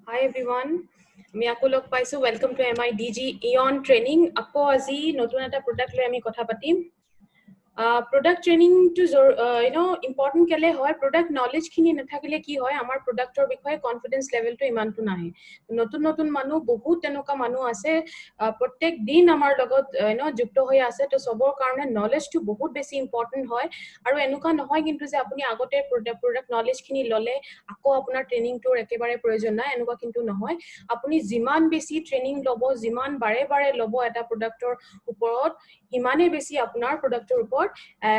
Hi everyone. আমি আকৌ লগ পাইছো ওয়েলকাম টু MIDG ইয়ন ট্ৰেইনিং আকৌ আজি নতুন এটা প্ৰডাক্ট লৈ আমি কথা পাতিম product training to important কেলে হয় product knowledge খিনি নাথাকিলে কি হয় আমাৰ productৰ বিষয়ে confidence level টো ইমানটো নাহে নতুন নতুন মানুহ বহুত তেনেকুৱা মানুহ আছে প্ৰত্যেক দিন আমাৰ লগত যুক্ত হৈ আছে তো সবৰ কাৰণে knowledge টো বহুত বেছি important হয় আৰু এনেকুৱা নহয় কিন্তু যে আপুনি আগতে product knowledge খিনি ললে আকৌ আপোনাৰ ট্ৰেইনিং টোৰ একেবাৰে প্ৰয়োজন নাই এনেকুৱা কিন্তু নহয় আপুনি যিমান বেছি ট্ৰেইনিং লব যিমান বাৰে বাৰে লব এটা প্ৰডাক্টৰ ওপৰত ইমানে বেছি আপোনাৰ প্ৰডাক্টৰ ওপৰত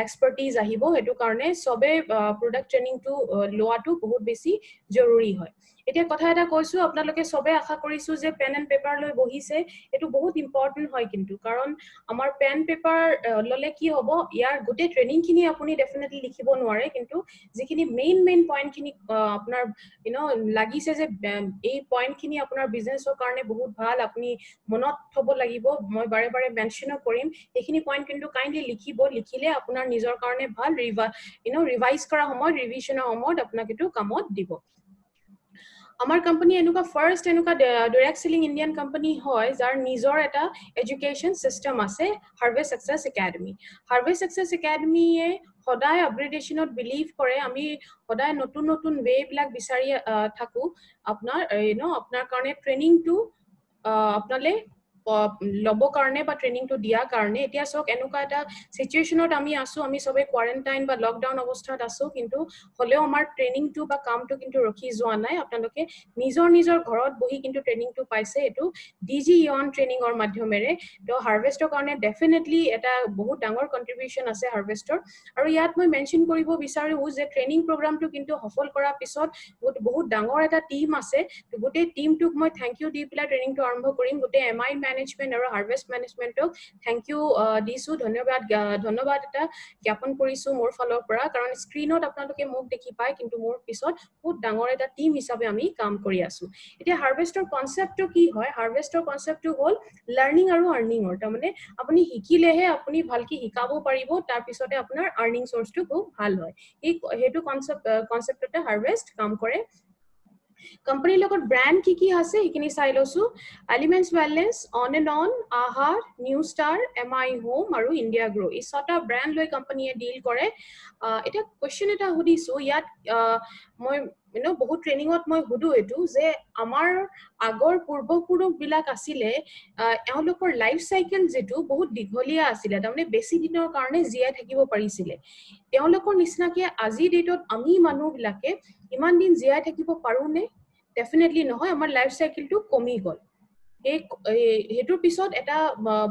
এক্সপাৰ্টিজ আহিব হেতু কাৰণে সবে প্ৰডাক্ট ট্ৰেইনিং টো লোৱাটো বহুত বেছি জৰুৰী হয় এতিয়া কথা এটা কৈছো আপোনালোকে সবে আশা কৰিছো যে পেন এণ্ড পেপাৰ লৈ বহিছে এটো বহুত ইম্পৰ্টেন্ট হয় কিন্তু কাৰণ আমাৰ পেন পেপাৰ ললে কি হ'ব ইয়াৰ গোটে ট্ৰেইনিং খিনি আপুনি ডেফিনেটলি লিখিব নোৱাৰে কিন্তু যিখিনি মেইন পইণ্ট খিনি আপোনাৰ লাগিছে যে এই পইণ্ট খিনি আপোনাৰ বিজনেছৰ কাৰণে বহুত ভাল আপুনি মনত থব লাগিব মই বাৰে বাৰে মেনশনো কৰিম এইখিনি পইণ্ট কিন্তু কাইন্ডলি লিখিব লিখিলে আপোনাৰ নিজৰ কাৰণে ভাল ৰিভাইজ কৰা সময়ত ৰিভিশনৰ সময়ত আপোনাক এটো কামত দিব আমাৰ কোম্পানী এনেকুৱা ফাৰ্স্ট এনেকুৱা ডাইৰেক্ট সেলিং ইণ্ডিয়ান কোম্পানী হয় যাৰ নিজৰ এটা এডুকেশ্যন সিস্টেম আছে হাৰ্ভেষ্ট সাকসেছ একাডেমি হাৰ্ভেষ্ট সাকসেছ একাডেমিয়ে সদায় আপগ্ৰেডেশনত বিলিভ কৰে আমি সদায় নতুন নতুন ৱে বিলাক বিচাৰি থাকো আপোনাৰ আপোনাৰ কাৰণে ট্ৰেইনিং টো আপোনালে লব কাৰণে বা ট্ৰেইনিং টো দিয়া কাৰণে এতিয়া সক এনেকুৱা এটা সিচুৱেশনত আমি আছো আমি সবে কোৱাৰেন্টাইন বা লকডাউন অৱস্থাত আছো কিন্তু হলেও আমাৰ ট্ৰেইনিং টো বা কামটো কিন্তু ৰখি যোৱা নাই আপোনালোকে নিজৰ ঘৰত বহি কিন্তু ট্ৰেইনিং টো পাইছে এটো ডিজি ইয়ন ট্ৰেইনিংৰ মাধ্যমেৰে তো হাৰ্ভেষ্টৰ কাৰণে ডেফিনেটলি এটা বহুত ডাঙৰ কন্ট্ৰিবিউশন আছে হাৰ্ভেষ্টৰ আৰু ইয়াত মই মেনশন কৰিব বিচাৰো যে ট্ৰেইনিং প্ৰগ্ৰামটো কিন্তু সফল কৰাৰ পিছত বহুত ডাঙৰ এটা টিম আছে গোটে টিমটোক মই থ্যাংক ইউ দি পেলাই ট্ৰেইনিংটো আৰম্ভ কৰিম গোটে এমআই মেনেজমেন্ট আৰু হাৰ্ভেষ্ট মেনেজমেন্টক থ্যাংক ইউ দিছো ধন্যবাদ এটা জ্ঞাপন কৰিছো মোৰ ফালৰ পৰা কাৰণ স্ক্ৰিনত আপোনালোকে মোক দেখি পায় কিন্তু মোৰ পিছত বহুত ডাঙৰ এটা টিম হিচাপে আমি কাম কৰি আছো এতিয়া হাৰ্ভেষ্টৰ কনসেপ্টটো কি হয় হাৰ্ভেষ্টৰ কনসেপ্টটো হ'ল লাৰ্নিং আৰু আৰ্নিংৰ তাৰমানে আপুনি শিকিলেহে আপুনি ভালকে শিকাব পাৰিব তাৰ পিছতে আপোনাৰ আৰ্নিং সোৰ্সটো খুব ভাল হয় এই হেতু কনসেপ্টতে হাৰ্ভেষ্ট কাম কৰে কোম্পানীৰ লগত ব্ৰ্যান্ড কি আছে এইখিনি চাই লৈছো elements wellness on and on আহাৰ নিউ ষ্টাৰ এমআই হোম আৰু ইণ্ডিয়া গ্ৰো এই ছটা ব্ৰ্যান্ড লৈ কোম্পানীয়ে ডিল কৰে এটা কোৱেশ্চন এটা সুধিছো ইয়াত মই বহুত ট্ৰেইনিঙত মই সুধো এটো যে আমাৰ আগৰ পূৰ্বপুৰুষ বিলাক আছিলে এওঁলোকৰ লাইফ সাইকেল যেটো বহুত দীঘলীয়া আছিলে তাৰমানে বেছি দিনৰ কাৰণে জীয়াই থাকিব পাৰিছিলে তেওঁলোকৰ নিচিনাকে আজি ডেটত আমি মানুহ বিলাকে ইমান দিন জীয়াই থাকিব পাৰোনে ডেফিনেটলি নহয় আমাৰ লাইফ সাইকেলটো কমি গল হেতুৰ পিছত এটা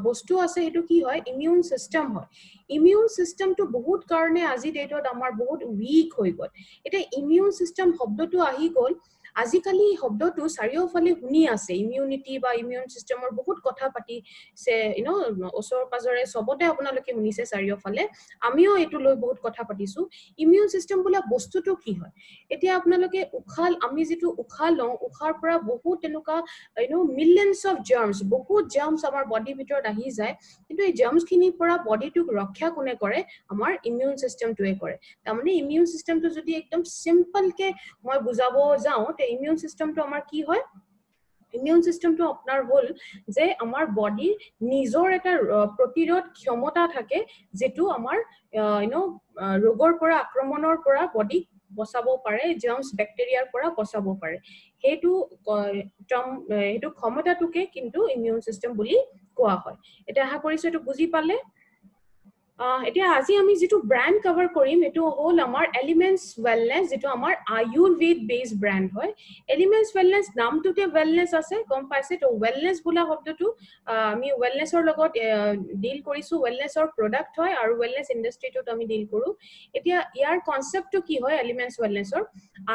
বস্তু আছে হেতু কি হয় ইমিউন সিস্টেম হয় ইমিউন সিস্টেমটো বহুত কাৰণে আজি ডেটত আমাৰ বহুত উইক হৈ গল এটা ইমিউন সিস্টেম শব্দটো আহি গল আজিকালি শব্দটো চাৰিওফালে শুনি আছে ইমিউনিটি বা ইমিউন সিস্টেমৰ বহুত কথা পাতিছে ওচৰ পাজৰে সবতে আপোনালোকে শুনিছে চাৰিওফালে আমিও এটো লৈ বহুত কথা পাতিছো ইমিউন সিস্টেম বোলা বস্তুটো কি হয় এতিয়া আপোনালোকে আমি যেটো উশাহ লওঁ উশাৰ পৰা বহুত তেনেকুৱা মিলিয়নছ অফ জাৰ্মছ বহুত জাৰ্মছ আমাৰ বডিৰ ভিতৰত আহি যায় কিন্তু এই জাৰ্মছ খিনিৰ পৰা বডিটোক ৰক্ষা কোনে কৰে আমাৰ ইমিউন সিস্টেমটোৱে কৰে তাৰমানে ইমিউন সিস্টেমটো যদি একদম সিম্পল কে মই বুজাব যাওঁ তে ইমিউন সিস্টেমটো আমাৰ কি হয় ইমিউন সিস্টেমটো আপোনাৰ হল যে আমাৰ বডিৰ নিজৰ এটা প্ৰতিৰোধ ক্ষমতা থাকে যেটো আমাৰ ৰোগৰ পৰা আক্ৰমণৰ পৰা বডিক বচাব পাৰে জাৰ্মছ বেক্টেৰিয়াৰ পৰা বচাব পাৰে হেতু ক্ষমতাটোকে কিন্তু ইমিউন সিস্টেম বুলি কোৱা হয় এটা আশা কৰিছো এটো বুজি পালে এতিয়া আজি আমি যেটো ব্ৰ্যান্ড কভাৰ কৰিম এটো হল আমাৰ এলিমেন্টছ ওয়েলনেস যেটো আমাৰ আয়ুৰ্বেদ বেস ব্ৰ্যান্ড হয় এলিমেন্টছ ওয়েলনেস নামটোতে ওয়েলনেস আছে গম পাইছে তো ওয়েলনেস বোলা শব্দটো আমি ওয়েলনেসৰ লগত ডিল কৰিছো ওয়েলনেসৰ প্ৰডাক্ট হয় আৰু ওয়েলনেস ইন্ডাষ্ট্ৰিটোত আমি ডিল কৰো এতিয়া ইয়াৰ কনসেপ্টটো কি হয় এলিমেন্টছ ওয়েলনেসৰ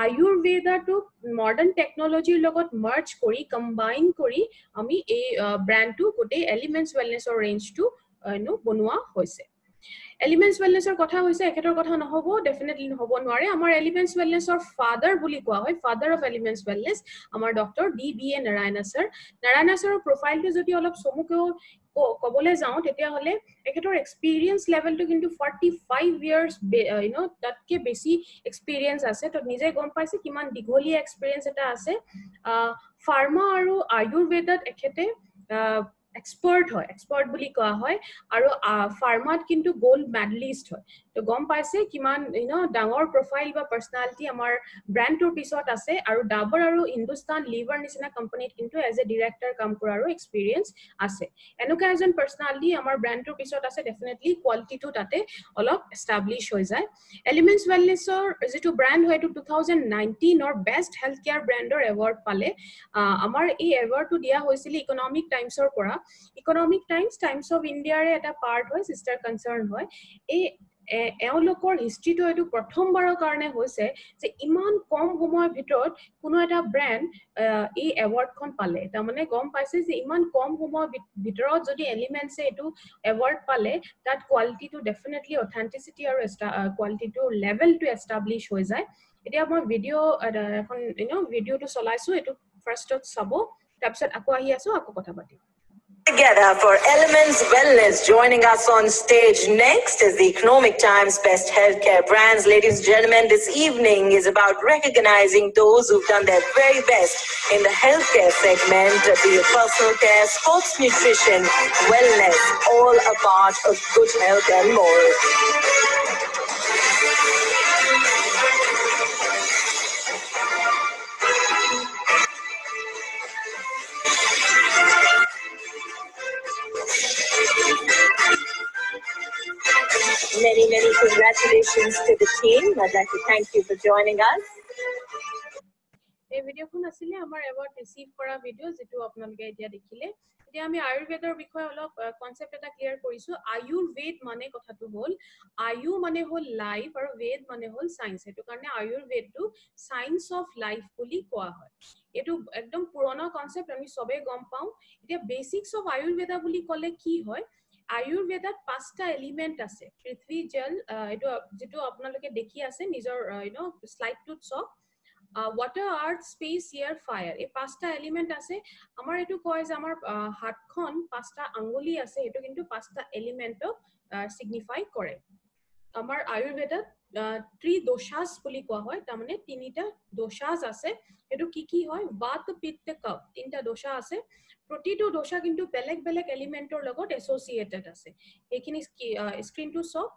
আয়ুৰ্বেদাটো মডাৰ্ন টেকনলজিৰ লগত মাৰ্জ কৰি কম্বাইন কৰি আমি এই ব্ৰ্যান্ডটো গোটেই এলিমেন্টছ ওয়েলনেসৰ ৰেঞ্জটো বনোৱা হৈছে এলিমেন্টছ ৱেলনেছৰ কথা হৈছে একেটাৰ কথা নহব ডেফিনেটলি নহব নোৱাৰে আমাৰ এলিমেন্টছ ৱেলনেছৰ ফাদাৰ বুলি কোৱা হয় ফাদাৰ অফ এলিমেন্টছ ৱেলনেছ আমাৰ ডক্টৰ DBA নাৰায়ণা ছাৰৰ প্ৰফাইলটো যদি অলপ চমুকেও কবলৈ যাওঁ তেতিয়াহলে একেটাৰ এক্সপিৰিয়েন্স লেভেলটো কিন্তু 45 ইয়াৰ্স তাতকে বেছি এক্সপিৰিয়েন্স আছে তো নিজে গম পাইছে কিমান দীঘলীয়া এক্সপিৰিয়েন্স এটা আছে ফাৰ্মা আৰু আয়ুৰ্বেদত এখেতে এক্সপাৰ্ট বুলি কোৱা হয় আৰু ফাৰ্মাত কিন্তু গোল্ড মেডেলিষ্ট হয় তো গম পাইছে কিমান ডাঙৰ প্ৰফাইল বা পাৰ্সনালিটি আমাৰ ব্ৰ্যান্ডৰ পিছত আছে আৰু ডাবৰ আৰু হিন্দুস্তান লিভাৰ নিচিনা কোম্পানীত কিন্তু এজ এ ডিৰেক্টৰ কাম কৰাৰো এক্সপিৰিয়েন্স আছে এনেকুৱা এজন পাৰ্সনালিটি আমাৰ ব্ৰ্যান্ডৰ পিছত আছে ডেফিনেটলি কোৱালিটিটো তাতে অলপ এস্টাবলিশ হৈ যায় এলিমেন্টছ ৱেলনেছৰ যেটো ব্ৰ্যান্ড হয় এটো 2019 অৰ বেষ্ট হেলথ কেয়াৰ ব্ৰ্যান্ডৰ এৱাৰ্ড পালে আমাৰ এই এৱাৰ্ডটো দিয়া হৈছিল ইকোনমিক টাইমছৰ পৰা ইকোনমিক টাইমছ অফ ইণ্ডিয়াৰে এটা পাৰ্ট হয় সিস্টাৰ কনসাৰ্ন হয় এই এওঁলোকৰ হিষ্ট্ৰীটো এইটো প্ৰথমবাৰৰ কাৰণে হৈছে যে ইমান কম সময়ৰ ভিতৰত কোনো এটা ব্ৰ্যান্ড এই এৱাৰ্ডখন পালে তাৰমানে গম পাইছে যে ইমান কম সময়ৰ ভিতৰত যদি এলিমেন্টছে এইটো এৱাৰ্ড পালে তাত কোৱালিটিটো ডেফিনেটলি অথেন্টিসিটি আৰু কোৱালিটিটো লেভেলটো এস্টাবলিশ হৈ যায় এতিয়া মই ভিডিও এখন ভিডিওটো চলাইছো এটো ফাৰ্ষ্টত চাব তাৰপিছত আকৌ আহি আছো আকৌ কথা পাতিম Together for Elements Wellness. Joining us on stage next is the Economic Times Best Healthcare Brands. Ladies and gentlemen, this evening is about recognizing those who've done their very best in the healthcare segment, be it personal care, sports nutrition, wellness, all a part of good health and more. Many congratulations to the team. I'd like to thank you for joining us. এই ভিডিওখন আছিল আমাৰ award receive কৰা video যেটো আপোনালোকে এতিয়া দেখিলে এতিয়া আমি আয়ুৰ্বেদৰ বিষয়ে অলপ কনসেপ্ট এটা ক্লিয়াৰ কৰিছো আয়ুৰ্বেদ মানে কথাটো হল আয়ু মানে হল লাইফ আৰু বেদ মানে হল সায়েন্স এটো কাৰণে আয়ুৰ্বেদটো সায়েন্স অফ লাইফ বুলি কোৱা হয় এটো একদম পুৰণা কনসেপ্ট আমি সবে গম পাও এতিয়া বেসিক্স অফ আয়ুৰ্বেদা বুলি ক'লে কি হয় আয়ুৰ্বেদত পাঁচটা এলিমেন্ট আছে পৃথ্বী জল এটো যেটো আপোনালোকে দেখি আছে নিজৰ স্লাইডটোত সব water earth space air fire এই পাঁচটা এলিমেন্ট আছে আমাৰ এটো কয় যে আমাৰ হাতখন পাঁচটা আঙ্গুলি আছে এটো কিন্তু পাঁচটা এলিমেন্টক সিগনিফাই কৰে আমাৰ আয়ুৰ্বেদত ত্ৰিদোষাস বুলি কোৱা হয় তাৰ মানে তিনিটা দোষাস আছে এটো কি হয় বাত পিত্ত কফ তিনটা দোষা আছে প্ৰতিটো দোষা কিন্তু বেলেগ এলিমেন্টৰ লগত এসোসিয়েটেড আছে এইখিনি স্ক্ৰিনটো সব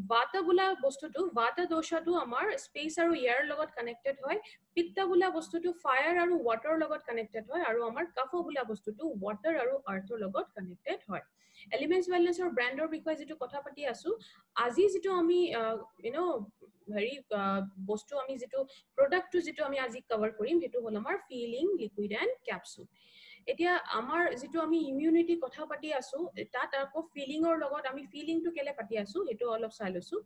Vata bula bostutu vata doshaটো আমাৰ স্পেস আৰু এয়াৰ লগত কানেক্টেড হয় পিত্ত bula bostutu ফায়াৰ আৰু ওয়াটাৰ লগত কানেক্টেড হয় আৰু আমাৰ কফ bula bostutu ওয়াটাৰ আৰু আৰ্থৰ লগত কানেক্টেড হয় এলিমেন্টছ ৱেলনেছৰ ব্ৰ্যান্ডৰ বিষয়ে যেটো কথা পাতি আছো আজি যেটো আমি হেৰি বস্তু আমি যেটো প্ৰডাক্টটো যেটো আমি আজি কভাৰ কৰিম হেতু হল আমাৰ ফিলিং লিকুইড এন্ড ক্যাপসুল এতিয়া আমাৰ যেটো আমি ইমিউনিটি কথা পাতি আছো তাত আকৌ ফিলিংৰ লগত আমি ফিলিংটো কেলে পাতি আছো হেতু অলপ চাই লৈছো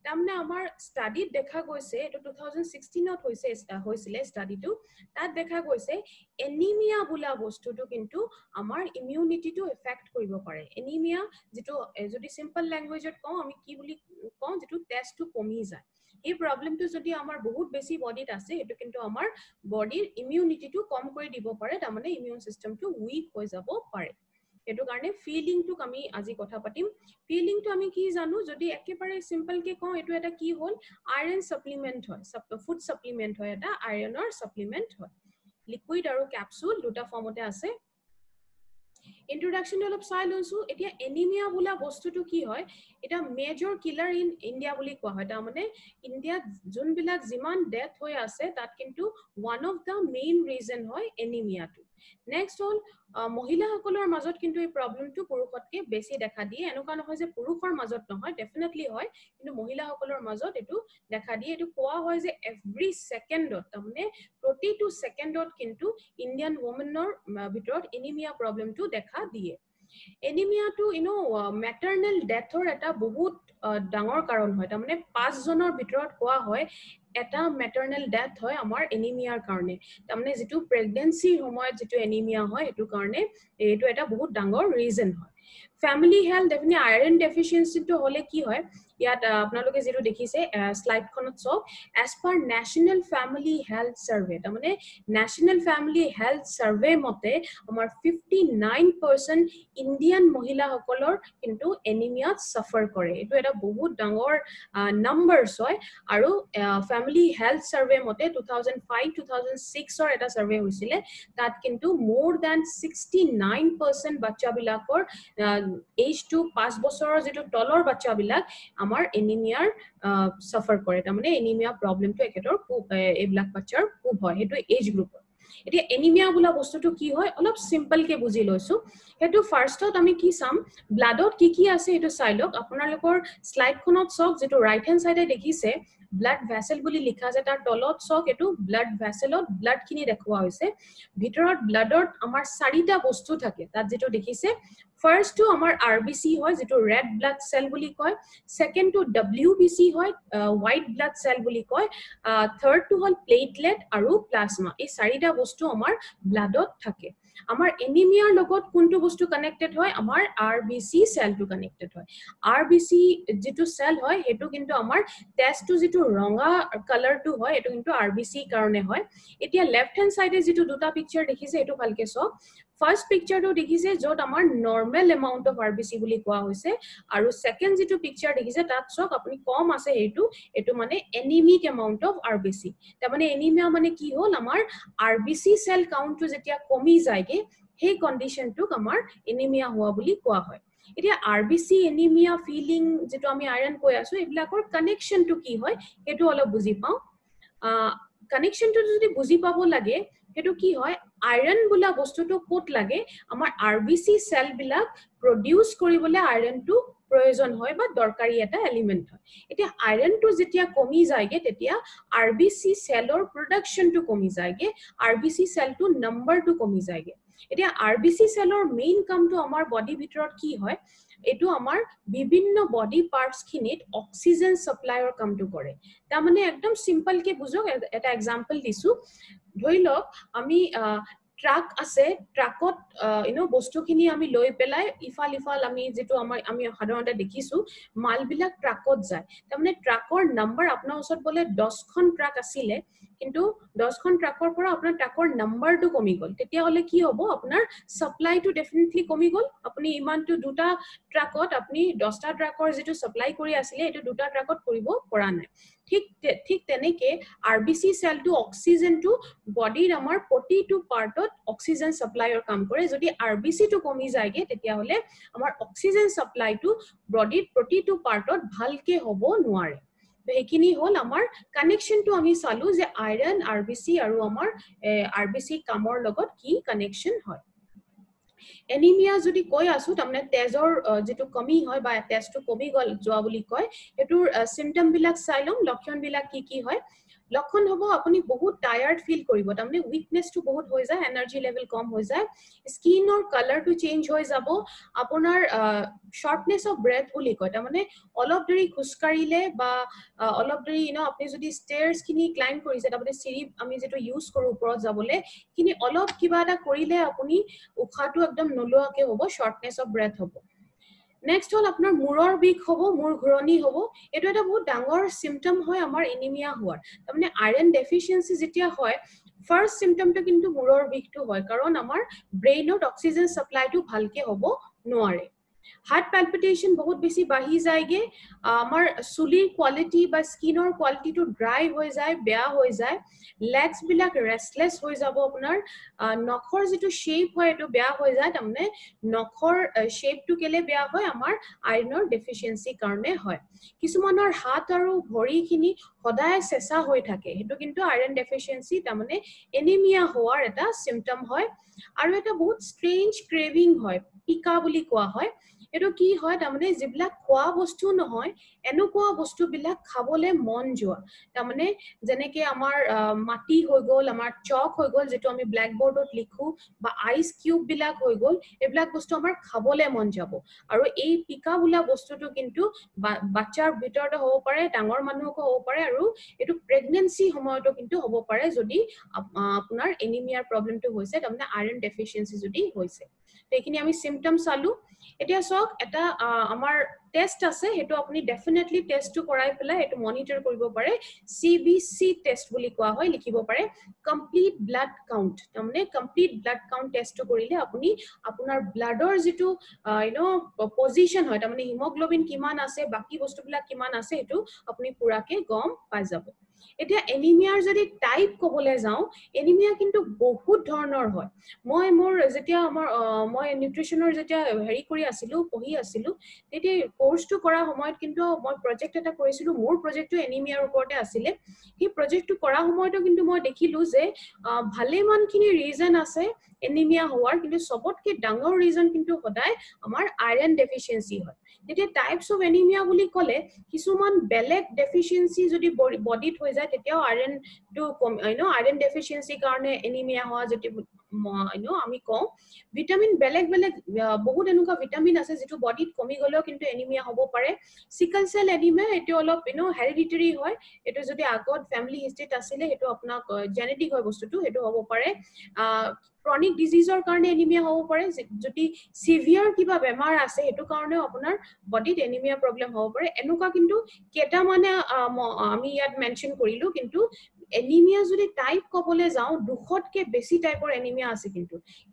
তাৰমানে আমাৰ ষ্টাডিত দেখা গৈছে এটো 2016ত হৈছিলে ষ্টাডিটো তাত দেখা গৈছে এনিমিয়া বোলা বস্তুটো কিন্তু আমাৰ ইমিউনিটিটো এফেক্ট কৰিব পাৰে এনিমিয়া যেটো যদি সিম্পল ল্যাঙ্গুৱেজত কওঁ আমি কি বুলি কওঁ যেটো টেষ্টটো কমি যায় এই প্ৰবলেমটো যদি আমাৰ বহুত বেছি বডিত আছে এটো কিন্তু আমাৰ বডিৰ ইমিউনিটিটো কম কৰি দিব পাৰে তাৰ মানে ইমিউন সিস্টেমটো উইক হৈ যাব পাৰে এটো কাৰণে ফিলিংটো আমি আজি কথা পাতিম ফিলিংটো আমি কি জানো যদি একেবাৰে সিম্পল কে কওঁ এটো এটা কি হল আয়ৰন সাপ্লিমেন্ট হয় ফুড সাপ্লিমেন্ট হয় এটা আয়ৰনৰ সাপ্লিমেন্ট হয় লিকুইড আৰু ক্যাপসুল দুটা ফৰ্মতে আছে ইন্ট্ৰোডাকশন অলপ চাই লৈছো এতিয়া এনিমিয়া বোলা বস্তুটো কি হয় এটা মেজৰ কিলাৰ ইন ইন্ডিয়া বুলি কোৱা হয় তাৰ মানে ইন্ডিয়াত যোনবিলাক যিমান ডেথ হৈ আছে তাত কিন্তু one of the main reason হয় এনিমিয়াটো নেক্সট হল মহিলাসকলৰ মাজত কিন্তু এই প্ৰবলেমটো পুৰুষতকে বেছি দেখা দিয়ে এনেকুৱা নহয় যে পুৰুষৰ মাজত নহয় ডেফিনেটলি হয় কিন্তু মহিলাসকলৰ মাজত এটো দেখা দিয়ে এটো কোৱা হয় যে এভৰি সেকেন্ডত তাৰমানে প্ৰতিটো সেকেন্ডত কিন্তু ইন্ডিয়ান ওমেনৰ ভিতৰত এনিমিয়া প্ৰবলেমটো দেখা দিয়ে এনিমিয়াটো ম্যাটাৰনেল ডেথৰ এটা বহুত ডাঙৰ কাৰণ হয় তাৰমানে 5 জনৰ ভিতৰত কোৱা হয় এটা ম্যাটাৰনেল ডেথ হয় আমাৰ এনিমিয়াৰ কাৰণে তাৰমানে যেটো প্ৰেগন্যান্সিৰ সময়ত যেটো এনিমিয়া হয় এটো কাৰণে এটো এটা বহুত ডাঙৰ ৰিজন হয় ফ্যামিলি হেলথ ডেফিনেটলি আয়ৰন ডেফিচিয়েন্সিটো হলে কি হয় ইয়াত আপোনালোকে যেটো দেখিছে স্লাইড খনত সব as per national family health survey তাৰমানে national family health survey মতে আমাৰ 59% ইন্ডিয়ান মহিলা সকলৰ কিন্তু এনিমিয়া সাফাৰ কৰে এটো এটা বহুত ডাঙৰ নাম্বাৰস হয় আৰু ফ্যামিলি হেলথ সাৰ্ভে মতে 2005-2006 ৰ এটা সাৰ্ভে হৈছিলে তাত কিন্তু more than 69% বাচ্চা বিলাকৰ age to 5 বছৰৰ যেটো তলৰ বাচ্চা বিলাক আমাৰ এনিমিয়াৰ সাফাৰ কৰে তাৰমানে এনিমিয়া প্ৰবলেমটো একেতৰ এইবিলাক বাচ্চাৰ খুব হয় হেতু এজ গ্ৰুপৰ এতিয়া এনিমিয়া বুলা বস্তুটো কি হয় অলপ সিম্পল কে বুজি লৈছো হেতু ফাৰ্ষ্টত আমি কি চাম ব্লাডত কি আছে এটো চাই লওক আপোনালোকৰ স্লাইড খনত সক যেটো ৰাইট হ্যান্ড সাইডে দেখিছে ব্লাড ভেসেল বুলি লিখা আছে তাৰ তলত সক এটো ব্লাড ভেসেলত ব্লাড কিনি দেখুৱা হৈছে ভিতৰত ব্লাডত আমাৰ চাৰিটা বস্তু থাকে তাত যেটো দেখিছে ফাৰ্স্ট টু আমাৰ আৰবিসি হয় যেটো ৰেড ব্লাড সেল বুলি কয় সেকেন্ড টু ডব্লিউবিসি হয় হোৱাইট ব্লাড সেল বুলি কয় থাৰ্ড টু হল প্লেটলেট আৰু প্লাজমা এই চাৰিটা বস্তু আমাৰ ব্লাডত থাকে আমাৰ এনিমিয়াৰ লগত কোনটো বস্তু কানেক্টেড হয় আমাৰ আৰবিসি সেলটো কানেক্টেড হয় আৰবিসি যেটো সেল হয় হেতু কিন্তু আমাৰ টেষ্টটো যেটো ৰঙা কালাৰটো হয় এটো কিন্তু আৰবিসি কাৰণে হয় এতিয়া লেফট হ্যান্ড সাইডে যেটো দুটা পিকচাৰ দেখিছে এটো ভালকে সক ফাৰ্স্ট পিকচাৰটো দেখিছে যত আমাৰ নৰমাল এমাউন্ট অফ আৰবিসি বুলি কোৱা হৈছে আৰু সেকেন্ড যেটো পিকচাৰ দেখিছে তাত সক আপুনি কম আছে এটো মানে এনিমিক এমাউন্ট অফ আৰবিসি তাৰ মানে এনিমিয়া মানে কি হল আমাৰ আৰবিসি সেল কাউন্টটো যেতিয়া কমি যায়গে সেই কন্ডিশনটোক আমাৰ এনিমিয়া হোৱা বুলি কোৱা হয় এতিয়া আৰবিসি এনিমিয়া ফিলিং যেটো আমি আয়ৰন কৈ আছো এইবিলাকৰ কানেকশনটো কি হয় এটো অলপ বুজি পাও কানেকশনটো যদি বুজি পাব লাগে হেতু কি হয় আয়ৰন বুলা বস্তুটো কোট লাগে আমাৰ আৰবিসি সেল বিলাক প্ৰডিউস কৰিবলে আয়ৰনটো প্ৰয়োজন হয় বা দৰকাৰী এটা এলিমেন্ট হয় এতিয়া আয়ৰনটো যেতিয়া কমি যায়গে তেতিয়া আৰবিসি সেলৰ প্ৰডাকশনটো কমি যায়গে আৰবিসি সেলটো নাম্বাৰটো কমি যায়গে এতিয়া আৰবিসি সেলৰ মেইন কামটো আমাৰ বডি ভিতৰত কি হয় এটো আমাৰ বিভিন্ন বডি পাৰ্টস খিনিত অক্সিজেন সাপ্লাইৰ কামটো কৰে তাৰ মানে একদম সিম্পল কে বুজক এটা এক্সাম্পল দিছো ধৰি লওক আমি ট্ৰাক আছে ট্ৰাকত বস্তুখিনি আমি লৈ পেলাই ইফাল আমি যেটো আমি সাধাৰণতে দেখিছো মালবিলাক ট্ৰাকত যায় তাৰমানে ট্ৰাকৰ নাম্বাৰ আপোনাৰ ওচৰত বলে 10 খন ট্ৰাক আছিলে কিন্তু 10 খন ট্ৰাকৰ পৰা আপোনাৰ ট্ৰাকৰ নাম্বাৰটো কমি গল তেতিয়া হলে কি হ'ব আপোনাৰ সাপ্লাইটো ডেফিনেটলি কমি গল আপুনি ইমানটো দুটা ট্ৰাকত আপুনি 10টা ট্ৰাকৰ যেটো সাপ্লাই কৰি আছিল এটো দুটা ট্ৰাকত কৰিব পৰা নাই ঠিক তেনেকে আৰবিসি সেলটো অক্সিজেনটো বডিৰ আমাৰ প্ৰতিটো পাৰ্টত অক্সিজেন সাপ্লাইৰ কাম কৰে যদি আৰবিসি টো কমি যায়গে তেতিয়া হলে আমাৰ অক্সিজেন সাপ্লাইটো বডিৰ প্ৰতিটো পাৰ্টত ভালকে হ'ব নোৱাৰে এইখিনি হল আমাৰ কানেকশনটো আমি চালু যে আয়ৰন আৰবিসি আৰু আমাৰ আৰবিসি কামৰ লগত কি কানেকশন হয় এনিমিয়া যদি কৈ আছো তাৰমানে তেজৰ যেটো কমি হয় বা তেজটো কমি গল যোৱা বুলি কয় এটোৰ সিম্পটম বিলাক চাই লম লক্ষণ বিলাক কি হয় লক্ষণ হ'ব আপুনি বহুত টায়াৰ্ড ফিল কৰিব তাৰমানে উইকনেসটো বহুত হৈ যায় এনাৰ্জি লেভেল কম হৈ যায় স্কিনৰ কালাৰটো চেঞ্জ হৈ যাব আপোনাৰ শৰ্টনেস অফ ব্ৰেথ বুলি কয় তাৰমানে অলপ দেৰি খুস্কাৰিলে বা অলপ দেৰি আপুনি যদি ষ্টেয়াৰ্স খিনি ক্লাইম্ব কৰিছে তাৰমানে চিৰি আমি যেটো ইউজ কৰো ওপৰত যাবলে কিনি অলপ কিবা এটা কৰিলে আপুনি উখাটো একদম নলোৱাকে হ'ব শৰ্টনেস অফ ব্ৰেথ হ'ব নেক্সট হল আপোনাৰ মূৰৰ বিষ হ'ব মূৰ ঘুৰণি হ'ব এটো এটা বহুত ডাঙৰ সিম্পটম হয় আমাৰ এনিমিয়া হোৱাৰ তাৰমানে আয়ৰন ডেফিচিয়েন্সি যেতিয়া হয় ফাৰ্স্ট সিম্পটমটো কিন্তু মূৰৰ বিষটো হয় কাৰণ আমাৰ ব্ৰেইনত অক্সিজেন সাপ্লাইটো ভালকে হ'ব নোৱাৰে হাৰ্ট পালপিটেশন বহুত বেছি বাঢ়ি যায়গে আমাৰ চুলিৰ কোৱালিটি বা স্কিনৰ কোৱালিটিটো ড্ৰাই হৈ যায় বেয়া হৈ যায় লেগস বিলাক ৰেষ্টলেছ হৈ যাব আপোনাৰ নখৰ যেটো শেপ হয় এটো বেয়া হৈ যায় তাৰমানে নখৰ শেপটো কেলে বেয়া হয় আমাৰ আয়ৰণৰ ডেফিচিয়েন্সি কাৰণে হয় কিছুমানৰ হাত আৰু ভৰিখিনি সদায় চেঁচা হৈ থাকে হেতু কিন্তু আয়ৰন ডেফিচিয়েন্সি তাৰমানে এনিমিয়া হোৱাৰ এটা সিম্পটম হয় আৰু এটা বহুত ষ্ট্ৰেঞ্জ ক্ৰেভিং হয় পিকা বুলি কোৱা হয় এটো কি হয় তাৰমানে যিবিলাক খোৱা বস্তু নহয় এনেকুৱা বস্তুবিলাক খাবলে মন যোৱা তাৰমানে যেনেকে আমাৰ মাটি হৈ গল আমাৰ চক হৈ গল যেটো আমি ব্ল্যাক বোৰ্ডত লিখো বা আইস কিউব বিলাক হৈ গল এইবিলাক বস্তু আমাৰ খাবলে মন যাব আৰু এই পিকা বুলা বস্তুটো কিন্তু বাচ্চাৰ ভিতৰতে হ'ব পাৰে ডাঙৰ মানুহকো হ'ব পাৰে আৰু এটো প্ৰেগন্যান্সি সময়তো কিন্তু হ'ব পাৰে যদি আপোনাৰ এনিমিয়াৰ প্ৰবলেমটো হৈছে তাৰমানে আয়ৰন ডেফিচিয়েন্সি যদি হৈছে এইখিনি আমি সিম্পটম চালু এতিয়া সক এটা আমাৰ টেষ্ট আছে হেতু আপুনি ডেফিনেটলি টেষ্টটো কৰাই পেলাই এটো মনিটৰ কৰিব পাৰে CBC টেষ্ট বুলি কোৱা হয় লিখিব পাৰে কমপ্লিট ব্লাড কাউন্ট তাৰমানে কমপ্লিট ব্লাড কাউন্ট টেষ্টটো কৰিলে আপুনি আপোনাৰ ব্লাডৰ যেটো পজিশন হয় তাৰমানে হিমোগ্লোবিন কিমান আছে বাকি বস্তুবিলাক কিমান আছে হেতু আপুনি পুৰাকে গম পাই যাব এতিয়া এনিমিয়াৰ যদি টাইপ কবলে যাও এনিমিয়া কিন্তু বহুত ধৰণৰ হয় মই মোৰ যেতিয়া আমাৰ মই নিউট্ৰিশনৰ যেতিয়া হেৰি কৰি আছিলো পঢ়ি আছিলো তেতিয়া কোৰ্সটো কৰা সময়ত কিন্তু মই প্ৰজেক্ট এটা কৰিছিলো মোৰ প্ৰজেক্টটো এনিমিয়াৰ ওপৰতে আছিল এই প্ৰজেক্টটো কৰা সময়তো কিন্তু মই দেখিলো যে ভালে মানখিনি ৰিজন আছে এনিমিয়া হোৱাৰ কিন্তু সবতকে ডাঙৰ ৰিজন কিন্তু সদায় আমাৰ আয়ৰন ডেফিচিয়েন্সি হয় তেতিয়া টাইপস অফ এনিমিয়া বুলি কলে কিছুমান বেলেগ ডেফিচিয়েন্সি যদি বডিত হৈ যায় তেতিয়াও আয়ৰন টু আয়ৰন ডেফিচিয়েন্সি কাৰণে এনিমিয়া হোৱা যদি আমি কওঁ ভিটামিন বেলেগ বেলেগ বহুত এনেকুৱা ভিটামিন আছে যেটো বডিত কমি গলেও কিন্তু এনিমিয়া হ'ব পাৰে সিকল সেল এনিমিয়া এটো অলপ হেৰিডিটাৰি হয় এটো যদি আগত ফ্যামিলি হিষ্ট্ৰীত আছিলে এটো আপোনাক জেনেটিক হয় বস্তুটো এটো হ'ব পাৰে ক্ৰনিক ডিজিজৰ কাৰণে এনিমিয়া হ'ব পাৰে যদি সিভিয়াৰ কিবা বেমাৰ আছে এটো কাৰণে আপোনাৰ বডিত এনিমিয়া প্ৰবলেম হ'ব পাৰে এনেকুৱা কিন্তু কেটা মানে আমি ইয়াত মেনশন কৰিলো কিন্তু এনিমিয়া যদি টাইপ কবলে যাও দুখতকে বেছি টাইপৰ এনিমিয়া আছে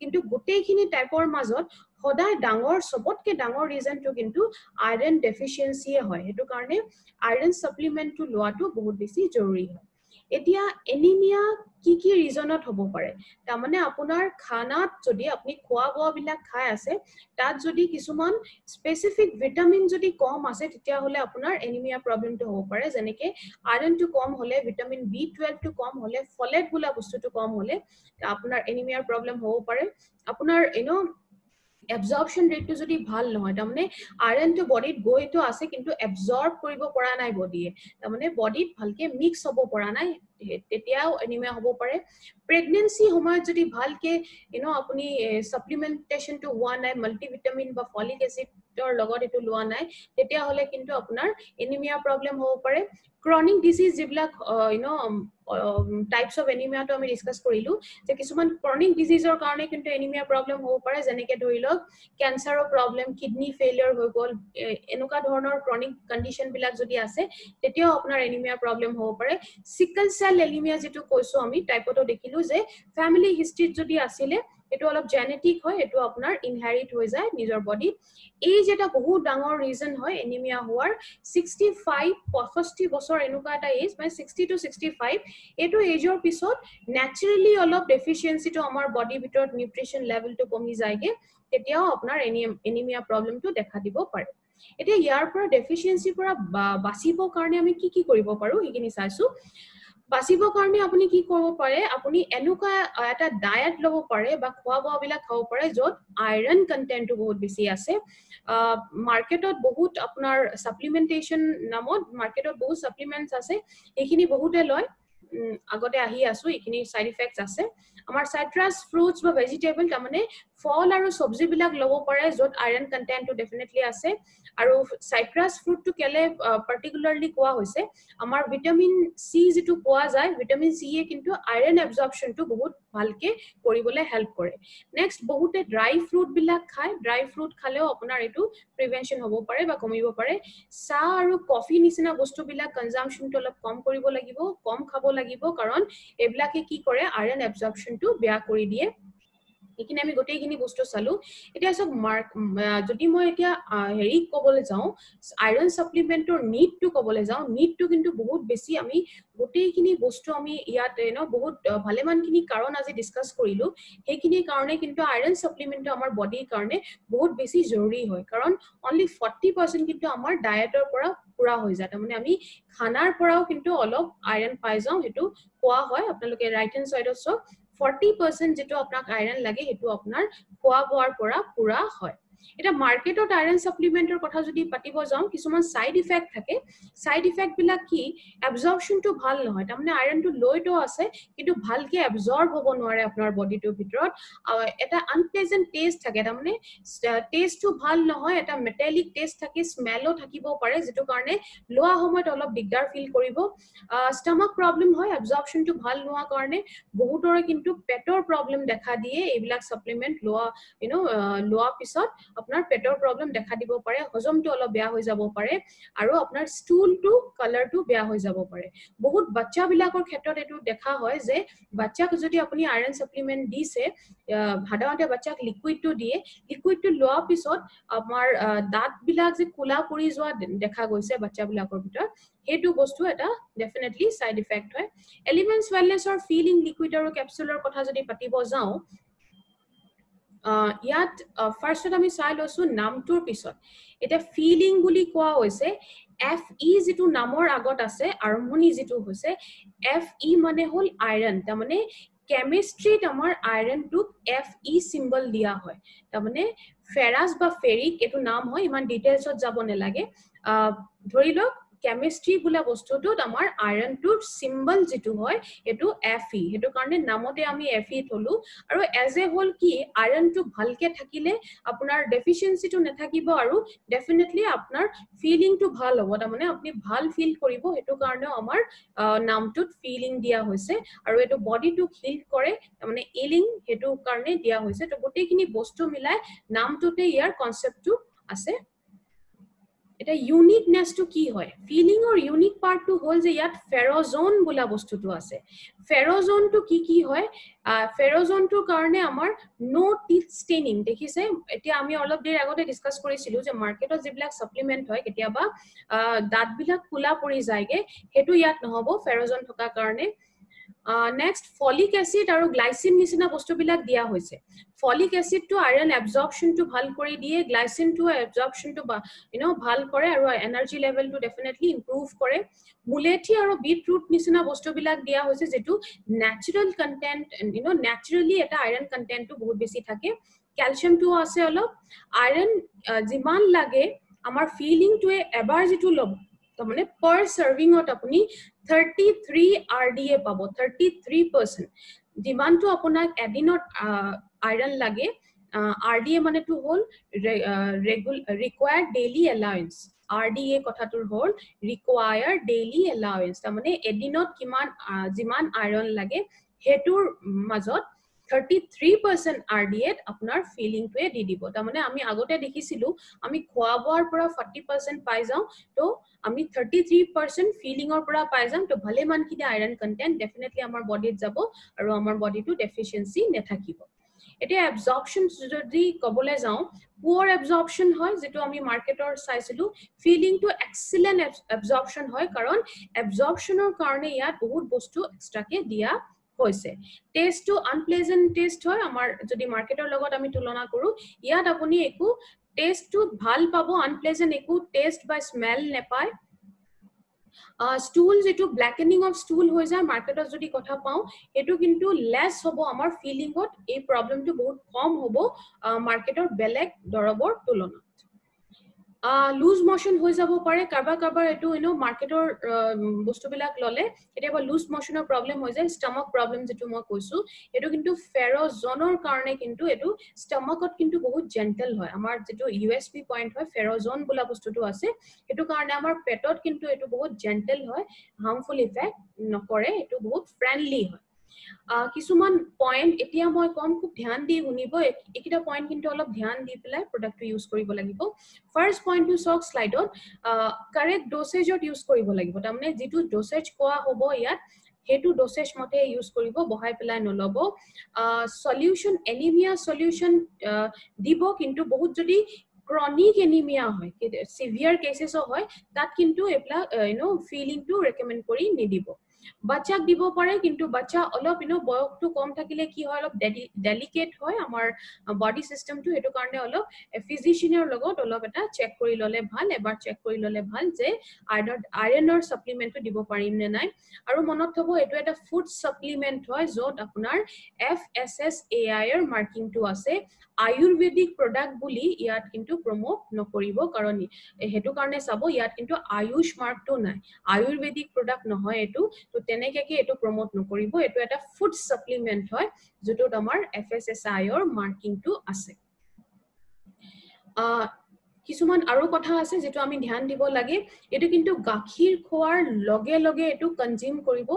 কিন্তু গোটেইখিনি টাইপৰ মাজত সদায় ডাঙৰ সবতকে ডাঙৰ ৰিজনটো কিন্তু আয়ৰন ডেফিচিয়েন্সি হয় হেতু কাৰণে আয়ৰন সাপ্লিমেন্টটো লোৱাটো বহুত বেছি জৰুৰী হয় এতিয়া এনিমিয়া কি ৰিজনত হ'ব পাৰে তাৰমানে আপোনাৰ খানাত যদি আপুনি খোৱা বোৱা বিলাক খাই আছে তাত যদি কিছুমান স্পেসিফিক ভিটামিন যদি কম আছে তেতিয়া হলে আপোনাৰ এনিমিয়া প্ৰবলেমটো হ'ব পাৰে যেনেকে আয়ৰনটো কম হলে ভিটামিন B12 টো কম হলে ফলেট বোলা বস্তুটো কম হলে আপোনাৰ এনিমিয়াৰ প্ৰবলেম হ'ব পাৰে আপোনাৰ absorption rate to যদি ভাল নহয় তাৰমানে আয়ৰন to বডিত গৈতো আছে কিন্তু absorb কৰিব পৰা নাই বডিয়ে তাৰমানে বডিত ভালকে মিক্স হ'ব পৰা নাই তেতিয়াও এনিমিয়া হ'ব পাৰে প্ৰেগন্যান্সি সময়ত যদি ভালকে আপুনি সাপ্লিমেন্টেশন to হোৱা নাই মাল্টিভিটামিন বা ফলিক এসিডৰ লগত এটো লোৱা নাই তেতিয়া হলে কিন্তু আপোনাৰ এনিমিয়া প্ৰবলেম হ'ব পাৰে ক্ৰনিক ডিজিজ যিবিলাক টাইপস অফ এনিমিয়া তো আমি ডিসকাস কৰিলো যে কিছুমান ক্ৰনিক ডিজিজৰ কাৰণে কিন্তু এনিমিয়া প্ৰবলেম হ'ব পাৰে যেনেকে ধৰিলক ক্যান্সাৰৰ প্ৰবলেম কিডনি ফেইলিয়ৰ হৈ গল এনেকুৱা ধৰণৰ ক্ৰনিক কন্ডিশন বিলাক যদি আছে তেতিয়াও আপোনাৰ এনিমিয়া প্ৰবলেম হ'ব পাৰে সিকল সেল এনিমিয়া যেটো কৈছো আমি টাইপটো দেখিলো যে ফ্যামিলি হিষ্ট্ৰীত যদি আছিল এটো অলপ জেনেটিক হয় এটো আপোনাৰ ইনহেৰিট হৈ যায় নিজৰ বডিত এই যেটা বহুত ডাঙৰ ৰিজন হয় এনিমিয়া হোৱাৰ 65 বছৰ এনেকুৱা এটা এজ মানে 60 to 65 এটো এজৰ পিছত ন্যাচাৰালি অলপ ডেফিচিয়েন্সিটো আমাৰ বডি ভিতৰত নিউট্ৰিশন লেভেলটো কমি যায়গে তেতিয়াও আপোনাৰ এনিমিয়া প্ৰবলেমটো দেখা দিব পাৰে এতিয়া ইয়াৰ পৰা ডেফিচিয়েন্সিৰ পৰা বাচিবৰ কাৰণে আমি কি কৰিব পাৰো এইখিনি চাইছো বাচিবৰ কাৰণে আপুনি কি কৰিব পাৰে আপুনি এনেকুৱা এটা ডায়েট লব পাৰে বা খোৱা বোৱা বিলাক খাব পাৰে যত আয়ৰন কন্টেন্টটো বহুত বেছি আছে মাৰ্কেটত বহুত আপোনাৰ সাপ্লিমেন্টেশন নামত মাৰ্কেটত বহুত সাপ্লিমেন্টস আছে এইখিনি বহুতে লয় আগতে আহি আছো এইখিনি সাইড ইফেক্টস আছে আমাৰ সাইট্ৰাছ ফ্ৰুটস বা ভেজিটেবল তাৰমানে ফল আৰু সবজি বিলাক লব পাৰে যত আয়ৰন কন্টেন্টটো ডেফিনেটলি আছে আৰু সাইট্ৰাছ ফ্ৰুটটো কেলে পাৰ্টিকুলাৰলি কোৱা হৈছে আমাৰ ভিটামিন সি যেটো পোৱা যায় ভিটামিন সি এ কিন্তু আয়ৰন এবজৰ্পশনটো বহুত ভালকে কৰিবলৈ হেল্প কৰে নেক্সট বহুতে ড্ৰাই ফ্ৰুট বিলাক খায় ড্ৰাই ফ্ৰুট খালেও আপোনাৰ এটো প্ৰিভেনশন হ'ব পাৰে বা কমিব পাৰে চাহ আৰু কফি নিচিনা বস্তু বিলাক কনজাম্পশনটো অলপ কম কৰিব লাগিব কম খাব লাগিব কাৰণ এবিলাকে কি কৰে আয়ৰন এবজৰ্পশনটো বেয়া কৰি দিয়ে একিনে আমি গোটেইখিনি বস্তু চালু এতিয়া সব যদি মই এতিয়া হেৰি কবলে যাও আয়ৰন সাপ্লিমেন্টৰ নিডটো কবলে যাও নিডটো কিন্তু বহুত বেছি আমি গোটেইখিনি বস্তু আমি ইয়াত বহুত ভালেমানখিনি কাৰণ আজি ডিসকাস কৰিলো সেইখিনি কাৰণে কিন্তু আয়ৰন সাপ্লিমেন্টটো আমাৰ বডিৰ কাৰণে বহুত বেছি জৰুৰী হয় কাৰণ অনলি 40% কিন্তু আমাৰ ডায়েটৰ পৰা পুৰা হৈ যায় তাৰমানে আমি খানাৰ পৰাও কিন্তু অলপ আয়ৰন পাই যাও হেতু কোৱা হয় আপোনালোকে ৰাইট হ্যান্ড সাইডত সব 40% যেটো আপোনাক আয়ৰন লাগে হেতু আপোনাৰ খোৱা বোৱাৰ পৰা পুৰা হয় এটা মাৰ্কেটত আয়ৰন সাপ্লিমেন্টৰ কথা যদি পাতিব যাওঁ কিছুমান সাইড ইফেক্ট থাকে সাইড ইফেক্ট বিলাক কি এবজৰ্পশনটো ভাল নহয় তাৰমানে আয়ৰনটো লৈটো আছে কিন্তু ভালকে এবজৰ্ব হ'ব নোৱাৰে আপোনাৰ বডিটোৰ ভিতৰত এটা আনপ্লেজেন্ট টেষ্ট থাকে তাৰমানে টেষ্টটো ভাল নহয় এটা মেটালিক টেষ্ট থাকে স্মেলও থাকিব পাৰে যেটো কাৰণে লোৱা সময়ত অলপ দিগদাৰ ফিল কৰিব ষ্টমাক প্ৰবলেম হয় এবজৰ্পশনটো ভাল নোহোৱা কাৰণে বহুতৰে কিন্তু পেটৰ প্ৰবলেম দেখা দিয়ে এইবিলাক সাপ্লিমেন্ট লোৱা লোৱা পিছত আপোনাৰ পেটৰ প্ৰবলেম দেখা দিব পাৰে হজমটো অলপ বেয়া হৈ যাব পাৰে আৰু আপোনাৰ ষ্টুলটো কালাৰটো বেয়া হৈ যাব পাৰে বহুত বাচ্চা বিলাকৰ ক্ষেত্ৰত এটো দেখা হয় যে বাচ্চাক যদি আপুনি আয়ৰন সাপ্লিমেন্ট দিছে সাধাৰণতে বাচ্চাক লিকুইডটো দিয়ে লিকুইডটো লোৱা পিছত আমাৰ দাঁত বিলাক যে কোলা পৰি যোৱা দেখা গৈছে বাচ্চা বিলাকৰ ভিতৰত হেতু বস্তু এটা ডেফিনেটলি সাইড ইফেক্ট হয় এলিমেন্টছ ওয়েলনেছৰ ফিলিং লিকুইড আৰু ক্যাপসুলৰ কথা যদি পাতিব যাওঁ ইয়াত ফাৰ্স্টত আমি চাই লৈছো নামটোৰ পিছত এটা ফিলিং বুলি কোৱা হৈছে FE যেটো নামৰ আগত আছে আৰম্ভণি যেটো হৈছে FE মানে হল আয়ৰন তাৰমানে কেমিষ্ট্ৰিত আমাৰ আয়ৰনটোক FE সিম্বল দিয়া হয় তাৰমানে ফেৰাছ বা ফেৰিক এটো নাম হয় ইমান ডিটেইলছত যাব নালাগে ধৰি লওক কেমিষ্ট্ৰি বুলা বস্তুটোত আমাৰ আয়ৰনটোৰ সিম্বল যেটো হয় এটো Fe হেতু কাৰণে নামতে আমি Fe থলো আৰু এজ এ হোল কি আয়ৰনটো ভালকে থাকিলে আপোনাৰ ডেফিচিয়েন্সিটো নাথাকিব আৰু ডেফিনেটলি আপোনাৰ ফিলিংটো ভাল হ'ব তাৰমানে আপুনি ভাল ফিল কৰিব হেতু কাৰণে আমাৰ নামটোত ফিলিং দিয়া হৈছে আৰু এটো বডিটো হিল কৰে তাৰমানে ইলিং হেতু কাৰণে দিয়া হৈছে তো গোটেইখিনি বস্তু মিলাই নামটোতে ইয়াৰ কনসেপ্টটো আছে এটা ইউনিকনেসটো কি হয় ফিলিংৰ ইউনিক পাৰ্টটো হল যে ইয়াত ফেৰজন বোলা বস্তুটো আছে ফেৰজনটো কি হয় ফেৰজনটোৰ কাৰণে আমাৰ নো টিথ ষ্টেইনিং দেখিছে এতিয়া আমি অলপ দেৰি আগতে ডিসকাস কৰিছিলো যে মাৰ্কেটত যিবিলাক সাপ্লিমেন্ট হয় কেতিয়াবা দাঁত বিলাক কোলা পৰি যায়গে হেতু ইয়াত নহব ফেৰজন থকা কাৰণে নেক্সট ফলিক এসিড আৰু গ্লাইসিন নিচিনা বস্তুবিলাক দিয়া হৈছে ফলিক এসিডটো আয়ৰন এবজৰ্পশনটো ভাল কৰি দিয়ে গ্লাইসিনটো এবজৰ্পশনটো ভাল কৰে আৰু এনাৰ্জি লেভেলটো ডেফিনেটলি ইমপ্ৰুভ কৰে মুলেঠি আৰু বিটৰুট নিচিনা বস্তুবিলাক দিয়া হৈছে যেটো ন্যাচাৰাল কন্টেন্ট ন্যাচাৰালি এটা আয়ৰন কন্টেন্টটো বহুত বেছি থাকে ক্যালসিয়ামটো আছে অলপ আয়ৰন যিমান লাগে আমাৰ ফিলিংটোৱে এবাৰ যেটো লব তাৰমানে পাৰ সাৰ্ভিংত আপুনি 33 RDA পাব 33% যিমানটো আপোনাক এদিনত আয়ৰন লাগে RDA মানেটো হল required daily allowance RDA কথাটোৰ হল required daily allowance তাৰমানে এদিনত কিমান যিমান আয়ৰন লাগে হেতুৰ মাজত 33% RDA আপোনাৰ ফিলিংটোৱে দি দিব তাৰমানে আমি আগতে দেখিছিলো আমি খোৱা বোৱাৰ পৰা 40% পাই যাও তো আমি 33% ফিলিংৰ পৰা পাই যাম তো ভালে মানখিনি আয়ৰন কন্টেন্ট ডেফিনেটলি আমাৰ বডিত যাব আৰু আমাৰ বডিটো ডেফিচিয়েন্সি নেথাকিব এটা এবজৰ্পশন যদি কবলে যাও পুৱাৰ এবজৰ্পশন হয় যেটো আমি মাৰ্কেটৰ চাইছিলো ফিলিংটো এক্সিলেন্ট এবজৰ্পশন হয় কাৰণ এবজৰ্পশনৰ কাৰণে ইয়াত বহুত বস্তু এক্সট্ৰাকে দিয়া হৈছে টেষ্টটো আনপ্লেজেন্ট টেষ্ট হয় আমাৰ যদি মাৰ্কেটৰ লগত আমি তুলনা কৰো ইয়াত আপুনি একো টেষ্টটো ভাল পাব আনপ্লেজেন্ট একো টেষ্ট বা স্মেল নেপায় স্টুল যেটো ব্ল্যাকেনিং অফ স্টুল হৈ যায় মাৰ্কেটত যদি কথা পাও এটো কিন্তু লেস হ'ব আমাৰ ফিলিংত এই প্ৰবলেমটো বহুত কম হ'ব মাৰ্কেটৰ বেলেগ দৰবৰ তুলনাত লুজ মোশন হৈ যাব পাৰে কাৰবাৰ এটো মাৰ্কেটৰ বস্তুবিলাক ললে এতিয়াবা লুজ মোশনৰ প্ৰবলেম হৈ যায় ষ্টমাক প্ৰবলেম যেটো মই কৈছো এটো কিন্তু ফেৰজনৰ কাৰণে কিন্তু এটো ষ্টমাকত কিন্তু বহুত জেন্টল হয় আমাৰ যেটো USP পইণ্ট হয় ফেৰজন বোলা বস্তুটো আছে এটো কাৰণে আমাৰ পেটত কিন্তু এটো বহুত জেন্টল হয় হাৰ্মফুল ইফেক্ট নকৰে এটো বহুত ফ্ৰেন্ডলি হয় কিছুমান পইণ্ট এতিয়া মই কম খুব ধ্যান দি শুনিব একিটা পইণ্ট কিন্তু অলপ ধ্যান দি পেলাই প্ৰডাক্টটো ইউজ কৰিব লাগিব ফাৰ্স্ট পইণ্টটো সক স্লাইডত কাৰেক্ট ডোসেজত ইউজ কৰিব লাগিব তাৰমানে যেটো ডোসেজ কোৱা হ'ব ইয়াত হেতু ডোসেজ মতে ইউজ কৰিব বহাই পেলাই নলব সলিউশন এনিমিয়া সলিউশন দিব কিন্তু বহুত যদি ক্রনিক এনিমিয়া হয় সিভিয়ার কেসেস হয় তাত কিন্তু এপ্লা ফিলিংটো রেকমেন্ড কৰি নিদিব বাচ্চাক দিব পাৰে কিন্তু বাচ্চা অলপ বয়সটো কম থাকিলে কি হয় অলপ ডেলিকেট হয় আমাৰ বডি সিস্টেমটো এটো কাৰণে অলপ ফিজিশিয়ানৰ লগত অলপ এটা চেক কৰি ললে ভাল এবাৰ চেক কৰি ললে ভাল যে আইৰণৰ সাপ্লিমেন্টটো দিব পাৰিম নে নাই আৰু মনত থব এটো এটা ফুড সাপ্লিমেন্ট হয় যত আপোনাৰ FSSAI এৰ মাৰ্কিংটো আছে আয়ুৰ্বেদিক প্ৰডাক্ট বুলি ইয়াত কিন্তু প্ৰমোট নকৰিব কাৰণ হেতু কাৰণে চাব ইয়াত কিন্তু আয়ুষ মাৰ্কটো নাই আয়ুৰ্বেদিক প্ৰডাক্ট নহয় এটো তো তেনেকে কি এটো প্ৰমোট নকৰিব এটো এটা ফুড সাপ্লিমেন্ট হয় যেটোত আমাৰ FSSAI এৰ মাৰ্কিংটো আছে কিছুমান আৰু কথা আছে যেটো আমি ধ্যান দিব লাগে এটো কিন্তু গাখীৰ খোৱাৰ লগে লগে এটো কনজিউম কৰিব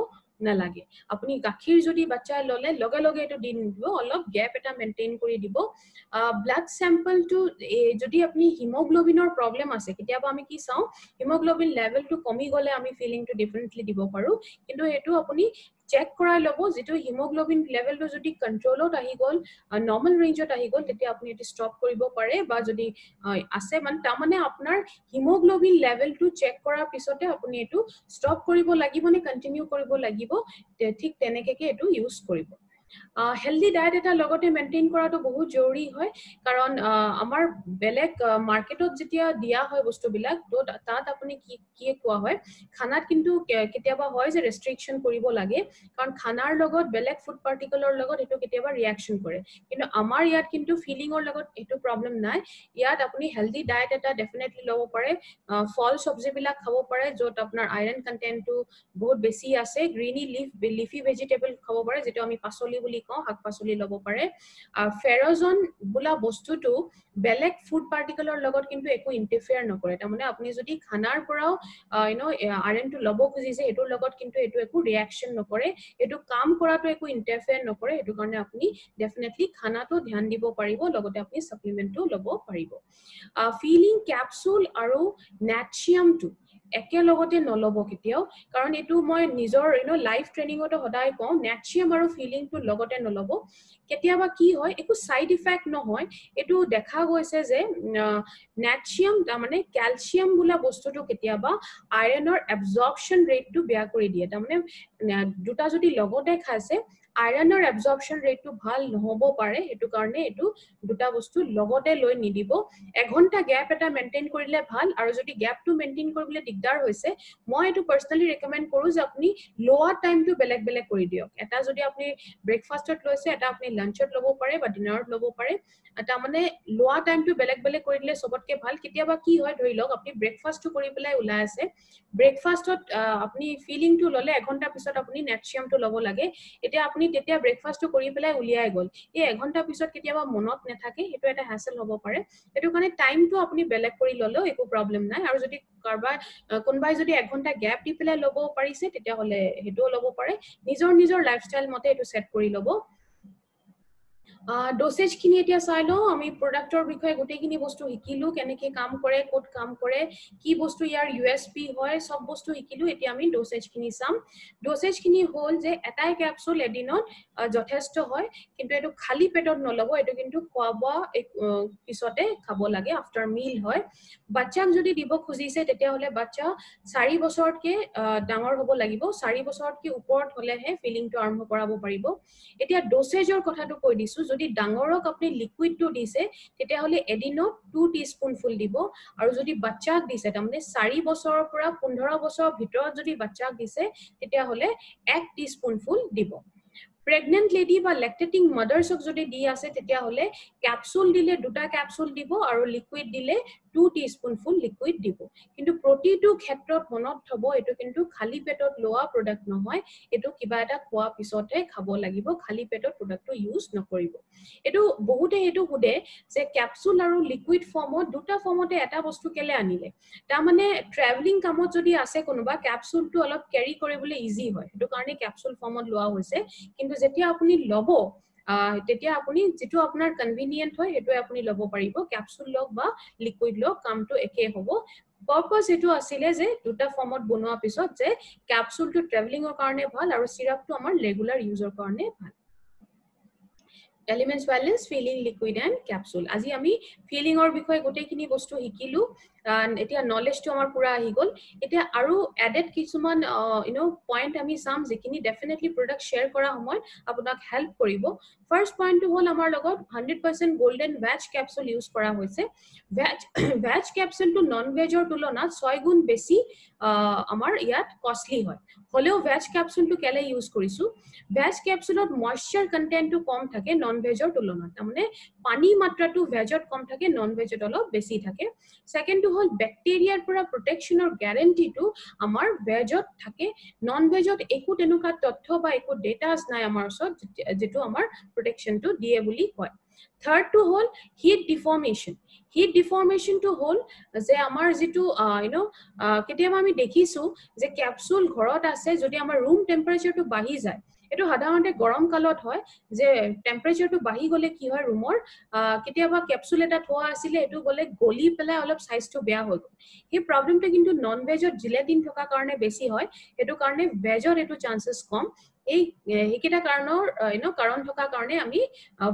নালাগে আপুনি গাখীৰ যদি বাচ্চা ললে লগে লগে এটো দিন দিব অলপ গ্যাপ এটা মেইনটেইন কৰি দিব ব্লাড স্যাম্পল টু যদি আপুনি হিমোগ্লোবিনৰ প্ৰবলেম আছে কিতিয়াবা আমি কি চাও হিমোগ্লোবিন লেভেলটো কমি গলে আমি ফিলিংটো ডিফাৰেন্টলি দিব পাৰো কিন্তু এটো আপুনি চেক কৰাই লব যেটো হিমোগ্লোবিন লেভেলটো যদি কন্ট্ৰোলত আহি গল নৰ্মাল ৰেঞ্জত আহি গল তেতিয়া আপুনি এটো ষ্টপ কৰিব পাৰে বা যদি আছে মানে তাৰমানে আপোনাৰ হিমোগ্লোবিন লেভেলটো চেক কৰাৰ পিছতে আপুনি এটো ষ্টপ কৰিব লাগিব নে কন্টিনিউ কৰিব লাগিব ঠিক তেনেকে এটো ইউজ কৰিব হেলদি ডায়েট এটা লগতে মেইনটেইন কৰাটো বহুত জৰুৰী হয় কাৰণ আমাৰ বেলেগ মাৰ্কেটত যেতিয়া দিয়া হয় বস্তুবিলাক তো তাত আপুনি কি কোৱা হয় খানাত কিন্তু কেতিয়াবা হয় যে ৰেষ্ট্ৰিকশন কৰিব লাগে কাৰণ খানাৰ লগত বেলেগ ফুড পাৰ্টিকুলাৰ লগত এটো কেতিয়াবা ৰিঅ্যাকশন কৰে কিন্তু আমাৰ ইয়াত কিন্তু ফিলিংৰ লগত এটো প্ৰবলেম নাই ইয়াত আপুনি হেলদি ডায়েট এটা ডেফিনেটলি লব পাৰে ফল সবজিবিলাক খাব পাৰে যত আপোনাৰ আইৰন কন্টেন্টটো বহুত বেছি আছে গ্ৰীনি লিফি ভেজিটেবল খাব পাৰে যেটো আমি পাচলি বুলি কওঁ শাক পাচলি লব পাৰে ফেৰজন বোলা বস্তুটো বেলেগ ফুড পাৰ্টিকুলাৰ লগত কিন্তু একো ইন্টাৰফেয়াৰ নকৰে তাৰমানে আপুনি যদি খানাৰ পৰাও আইৰণটো লব খুজিছে এটোৰ লগত কিন্তু এটো একো ৰিঅ্যাকশন নকৰে এটো কাম কৰাটো একো ইন্টাৰফেয়াৰ নকৰে এটো কাৰণে আপুনি ডেফিনেটলি খানাটো ধ্যান দিব পাৰিব লগতে আপুনি সাপ্লিমেন্টটো লব পাৰিব ফিলিং ক্যাপসুল আৰু নেটচিয়ামটো একে লগতে নলব কেতিয়াও কাৰণ এটো মই নিজৰ লাইফ ট্ৰেইনিংটো সদায় কওঁ নেটচিয়াম আৰু ফিলিংটো লগতে নলব কেতিয়াবা কি হয় একো সাইড ইফেক্ট নহয় এটো দেখা গৈছে যে নেটচিয়াম তাৰমানে ক্যালচিয়াম বোলা বস্তুটো কেতিয়াবা আইৰণৰ এবজৰ্পচন ৰেটটো বেয়া কৰি দিয়ে তাৰমানে দুটা যদি লগতে খাইছে আইৰণৰ এবজৰ্পচন ৰেটটো ভাল নহব পাৰে এটো কাৰণে এটো দুটা বস্তু লগতে লৈ নিদিব এঘন্টা গ্যাপ এটা মেইনটেইন কৰিলে ভাল আৰু যদি গ্যাপটো মেইনটেইন কৰিবলৈ দিগদাৰ হৈছে মই এটো পাৰ্সোনালি ৰেকমেন্ড কৰো যে আপুনি লোৱাৰ টাইমটো বেলেগ বেলেগ কৰি দিয়ক এটা যদি আপুনি ব্ৰেকফাষ্টত লৈছে এটা আপুনি লাঞ্চত লব পাৰে বা ডিনাৰত লব পাৰে এটা মানে লোৱা টাইমটো বেলেগ বেলেগ কৰি দিলে সবতকে ভাল কেতিয়াবা কি হয় ধৰি লওক আপুনি ব্ৰেকফাষ্টটো কৰি পেলাই ওলাই আছে ব্ৰেকফাষ্টত আপুনি ফিলিংটো ললে এঘন্টা পিছত আপুনি নেটচিয়ামটো লব লাগে এতিয়া আপুনি তেতিয়া ব্ৰেকফাষ্টটো কৰি পেলাই উলিয়াই গল এই এঘন্টা পিছত কেতিয়াবা মনত নাথাকে এটো এটা হ্যাসেল হ'ব পাৰে এটো কাৰণে টাইমটো আপুনি বেলেগ কৰি ললেও একো প্ৰবলেম নাই আৰু যদি কোনবাই যদি এঘন্টা গ্যাপ দি পেলাই লব পাৰিছে তেতিয়া হলে হেটো লব পাৰে নিজৰ নিজৰ লাইফষ্টাইল মতে এটো সেট কৰি লব ডোসেজ খিনি এতিয়া চাই লও আমি প্ৰডাক্টৰ বিষয়ে গোটেইখিনি বস্তু শিকিলো কেনেকে কাম কৰে কোড কাম কৰে কি বস্তু ইয়াৰ USP হয় সব বস্তু শিকিলো এতিয়া আমি ডোসেজ খিনি চাম ডোসেজ খিনি হল যে এটাই ক্যাপসুল এদিনত যথেষ্ট হয় কিন্তু এটো খালি পেটত নলব এটো কিন্তু খোৱা পিছতে খাব লাগে আফটাৰ মিল হয় বাচ্চাক যদি দিব খুজিছে তেতিয়া হলে বাচ্চা 4 বছৰতকে ডাঙৰ হ'ব লাগিব 4 বছৰতকে ওপৰত হলেহে ফিলিংটো আৰম্ভ কৰাব পাৰিব এতিয়া ডোসেজৰ কথাটো কৈ দিছো যদি ডাঙৰক আপুনি লিকুইডটো দিছে তেতিয়া হলে এদিনত 2 টিস্পুনফুল দিব আৰু যদি বাচ্চাক দিছে তাৰমানে 4 বছৰৰ পৰা 15 বছৰৰ ভিতৰত যদি বাচ্চাক দিছে তেতিয়া হলে 1 টিস্পুনফুল দিব প্ৰেগনেন্ট লেডি বা ল্যাকটেটিং মাদাৰ্সক যদি দি আছে তেতিয়া হলে ক্যাপসুল দিলে দুটা ক্যাপসুল দিব আৰু লিকুইড দিলে 2 টিস্পুনফুল লিকুইড দিব কিন্তু প্ৰতিটো ক্ষেত্ৰত মনত থব এটো কিন্তু খালি পেটত লোৱা প্ৰডাক্ট নহয় এটো কিবা এটা খোৱা পিছতে খাব লাগিব খালি পেটত প্ৰডাক্টটো ইউজ নকৰিব এটো বহুতে এটো হুদে যে ক্যাপসুল আৰু লিকুইড ফৰ্মত দুটা ফৰ্মতে এটা বস্তু কেলে আনিলে তাৰমানে ট্ৰেভেলিং কামত যদি আছে কোনোবা ক্যাপসুলটো অলপ ক্যাৰি কৰিবলৈ ইজি হয় এটো কাৰণে ক্যাপসুল ফৰ্মত লোৱা হৈছে কিন্তু যেতিয়া আপুনি লব তেতিয়া আপুনি যেটো আপোনাৰ কনভিনিয়েন্ট হয় এটো আপুনি লব পাৰিব ক্যাপসুল লওক বা লিকুইড লওক কামটো একে হ'ব পাৰপাস এটো আছিলে যে দুটা ফৰ্মত বনোৱা পিছত যে ক্যাপসুলটো ট্ৰেভেলিংৰ কাৰণে ভাল আৰু সিৰাপটো আমাৰ ৰেগুলাৰ ইউজৰ কাৰণে ভাল elements balance filling liquid and capsule আজি আমি ফিলিংৰ বিষয়ে গোটেইখিনি বস্তু শিকিলো এতিয়া নলেজটো আমাৰ পুৰা আহি গ'ল এতিয়া আৰু এডেড কিছুমান পইণ্ট আমি চাম যিখিনি ডেফিনেটলি প্ৰডাক্ট শ্বেয়াৰ কৰা সময়ত আপোনাক হেল্প কৰিব ফাৰ্ষ্ট পইণ্টটো হ'ল আমাৰ লগত 100% গোল্ডেন ভেজ কেপচুল ইউজ কৰা হৈছে ভেজ কেপচুলটো নন ভেজৰ তুলনাত 6 গুণ বেছি আমাৰ ইয়াত কষ্টলি হয় হলেও ভেজ কেপচুলটো কেলে ইউজ কৰিছো ভেজ কেপচুলত ময়েশ্চাৰ কন্টেন্টটো কম থাকে নন ভেজৰ তুলনাত তাৰমানে পানী মাত্ৰাটো ভেজত কম থাকে নন ভেজত অলপ বেছি থাকে সেকেন্ডটো হ'ল ব্যাকটেৰিয়াৰ পৰা প্ৰটেকচনৰ গ্যাৰান্টিটো আমাৰ ভেজত থাকে নন ভেজত একো তেনেকুৱা তথ্য বা একো ডেটাস নাই আমাৰ ওচৰত যেটো আমাৰ প্ৰটেকচনটো দিয়ে বুলি কয় থাৰ্ডটো হ'ল হিট ডিফৰ্মেশনটো হ'ল যে আমাৰ যেটো কেতিয়াবা আমি দেখিছো যে ক্যাপসুল ঘৰত আছে যদি আমাৰ ৰুম টেম্পাৰেচাৰটো বাঢ়ি যায় এটো সাধাৰণতে গৰম কালত হয় যে টেম্পাৰেচাৰটো বাঢ়ি গলে কি হয় ৰুমৰ কেতিয়াবা ক্যাপসুল এটা থোৱা আছিল এটো গলে গলি পেলাই অলপ সাইজটো বেয়া হৈ গল এই প্ৰবলেমটো কিন্তু নন ভেজত জিলেটিন থকা কাৰণে বেছি হয় এটো কাৰণে ভেজত এটো চান্সেস কম এই হেকিটা কাৰণৰ কাৰণ থকা কাৰণে আমি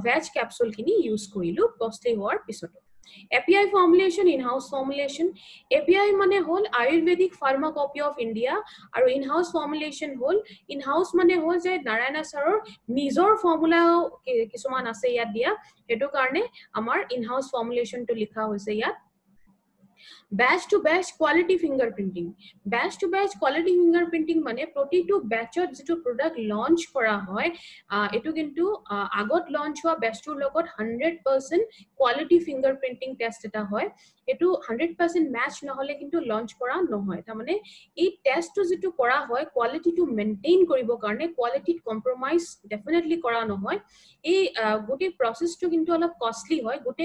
ভেজ ক্যাপসুল খিনি ইউজ কৰিলো কষ্টলি হোৱাৰ পিছত API formulation in-house formulation API মানে হল Ayurvedic Pharmacopoeia of India আৰু in-house formulation হল in-house মানে হল যে নাৰায়ণা ছাৰৰ নিজৰ ফৰ্মুলা কিছুমান আছে ইয়াত দিয়া হেতু কাৰণে আমাৰ in-house formulation টো লিখা হৈছে ইয়াত batch to batch quality fingerprinting মানে প্ৰতিটো batchত যেটো product launch কৰা হয় এটো কিন্তু আগত launch হোৱা batchটোৰ লগত 100% quality fingerprinting test এটা হয় এটো 100% match নহলে কিন্তু launch কৰা নহয় তাৰমানে এই টেষ্টটো যেটো কৰা হয় কোৱালিটিটো মেইনটেইন কৰিব কাৰণে কোৱালিটিত কম্প্ৰমাইজ ডেফিনেটলি কৰা নহয় এই গোটে প্ৰসেসটো কিন্তু অলপ কষ্টলি হয় গোটে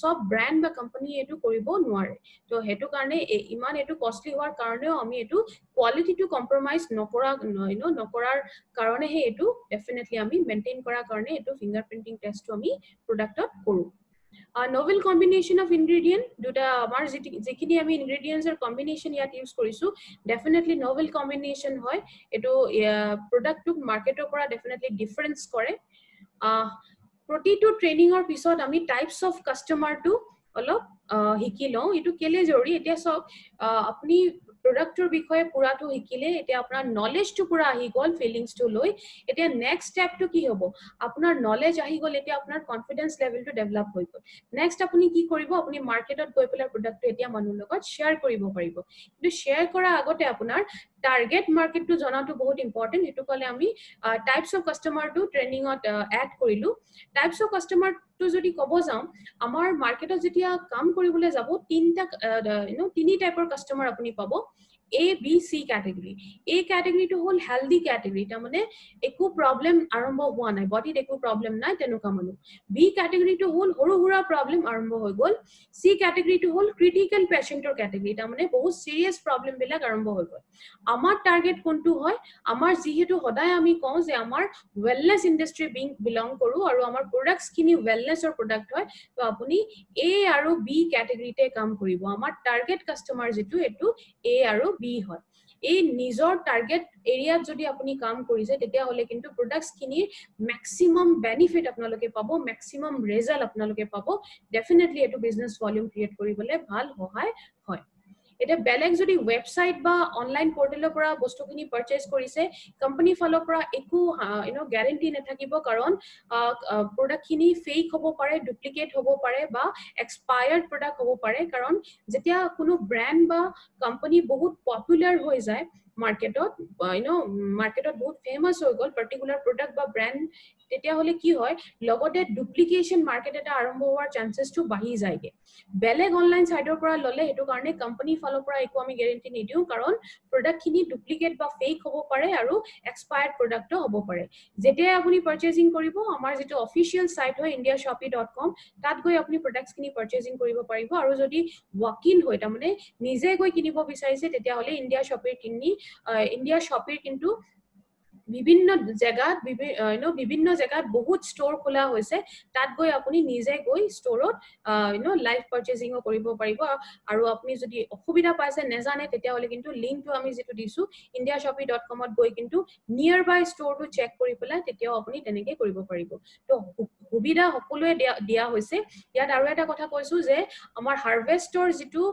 সব ব্ৰ্যান্ড বা কোম্পানী এটো কৰিব নোৱাৰে তো হেতু কাৰণে ইমান এটো কষ্টলি হোৱাৰ কাৰণেও আমি এটো কোৱালিটিটো কম্প্ৰমাইজ নকৰাৰ কাৰণে হে এটো ডেফিনেটলি আমি মেইনটেইন কৰাৰ কাৰণে এটো ফিংগাৰপ্ৰিন্টিং টেষ্টটো আমি প্ৰডাক্টত কৰো novel combination of ingredient দুটা আমাৰ যিখিনি আমি ingredients এৰ combination ইয়াত ইউজ কৰিছো definitely novel combination হয় এটো প্ৰডাক্টটো মাৰ্কেটৰ পৰা definitely difference কৰে প্ৰতিটো ট্ৰেনিংৰ পিছত আমি টাইপস অফ কাস্টমাৰটো অলপ হিকি লও এটো কেলে জৰুৰী এতিয়া সব আপুনি প্ৰডাক্টৰ বিষয়ে পুৰাটো হিকিলে এতিয়া আপোনাৰ নলেজটো পুৰা আহি গল ফিলিংসটো লৈ এতিয়া নেক্সট স্টেপটো কি হ'ব আপোনাৰ নলেজ আহি গল এতিয়া আপোনাৰ কনফিডেন্স লেভেলটো ডেভেলপ হৈ গল নেক্সট আপুনি কি কৰিব আপুনি মাৰ্কেটত গৈ পেলাই প্ৰডাক্টটো এতিয়া মানুহৰ লগত শেয়াৰ কৰিব পাৰিব কিন্তু শেয়াৰ কৰা আগতে আপোনাৰ টাৰ্গেট মাৰ্কেটটো জনাটো বহুত ইম্পৰ্টেন্ট হেতু কলে আমি টাইপস অফ কাস্টমাৰটো ট্ৰেনিংত এড কৰিলো টাইপস অফ কাস্টমাৰটো যদি কব যাও আমাৰ মাৰ্কেটত যেতিয়া কাম কৰিবলৈ যাব তিনি টাইপৰ কাস্টমাৰ আপুনি পাব A B C category A category to whole healthy category ta mane ekku problem arambho hua nai body ekku problem nai tenuka manu B category to whole horu hura problem arambho hoi gol C category to whole critical patient or category ta mane bahut serious problem bilak arambho hoi gol amar target kontu hoy amar jihetu hoday ami kau je amar wellness industry being belong koru aru amar products kini wellness or product hoy to apuni A aru B category te kam koribo amar target customer jitu etu A aru B হয় এই নিজৰ target এৰিয়াত যদি আপুনি কাম কৰিছে তেতিয়া হলে কিন্তু প্ৰডাক্টস খিনি ম্যাক্সিমাম বেনিফিট আপোনালোকে পাব ম্যাক্সিমাম ৰিজাল্ট আপোনালোকে পাব ডেফিনেটলি এটো বিজনেস ভলিউম ক্ৰিয়েট কৰিবলৈ ভাল সহায় হয় এটা বেলেগ যদি ওয়েবসাইট বা অনলাইন পোৰ্টেলৰ পৰা বস্তুখিনি পাৰচেজ কৰিছে কোম্পানী ফালৰ পৰা একো গ্যাৰান্টি নাথাকিব কাৰণ প্ৰডাক্টখিনি ফেক হ'ব পাৰে ডুপ্লিকেট হ'ব পাৰে বা এক্সপায়াৰ্ড প্ৰডাক্ট হ'ব পাৰে কাৰণ যেতিয়া কোনো ব্ৰ্যান্ড বা কোম্পানী বহুত পপুলাৰ হৈ যায় মাৰ্কেটত মাৰ্কেটত বহুত ফেমাস হৈ গল পাৰ্টিকুলাৰ প্ৰডাক্ট বা ব্ৰ্যান্ড তেতিয়া হলে কি হয় লগতে ডুপ্লিকেশন মাৰ্কেট এটা আৰম্ভ হোৱাৰ চান্সেসটো বাঢ়ি যায়গে বেলেগ অনলাইন সাইটৰ পৰা ললে হেতু কাৰণে কোম্পানী ফালৰ পৰা একো আমি গ্যাৰান্টি নিদিও কাৰণ প্ৰডাক্ট খিনি ডুপ্লিকেট বা ফেক হ'ব পাৰে আৰু এক্সপায়াৰ্ড প্ৰডাক্টও হ'ব পাৰে যেতিয়া আপুনি পাৰচেজিং কৰিব আমাৰ যেটো অফিশিয়াল সাইট হয় indiashopee.com তাত গৈ আপুনি প্ৰডাক্টস খিনি পাৰচেজিং কৰিব পাৰিব আৰু যদি ওয়াক ইন হয় তাৰ মানে নিজে গৈ কিনিব বিচাৰিছে তেতিয়া হলে ইণ্ডিয়া শপিৰ কিন্তু বিভিন্ন জায়গাত বিভিন্ন জায়গাত বহুত ষ্ট'ৰ খোলা হৈছে তাত গৈ আপুনি নিজে গৈ ষ্ট'ৰত লাইভ পাৰ্চেজিংও কৰিব পাৰিব আৰু আপুনি যদি অসুবিধা পাইছে নেজানে তেতিয়াহ'লে কিন্তু লিংকটো আমি যেটো দিছো indiashopee.com ত গৈ কিন্তু নিয়াৰ বাই ষ্ট'ৰটো চেক কৰি পেলাই তেতিয়াও আপুনি তেনেকৈ কৰিব পাৰিব তো সুবিধা সকলোৱে দিয়া হৈছে ইয়াত আৰু এটা কথা কৈছো যে আমাৰ হাৰভেষ্টৰ যেটো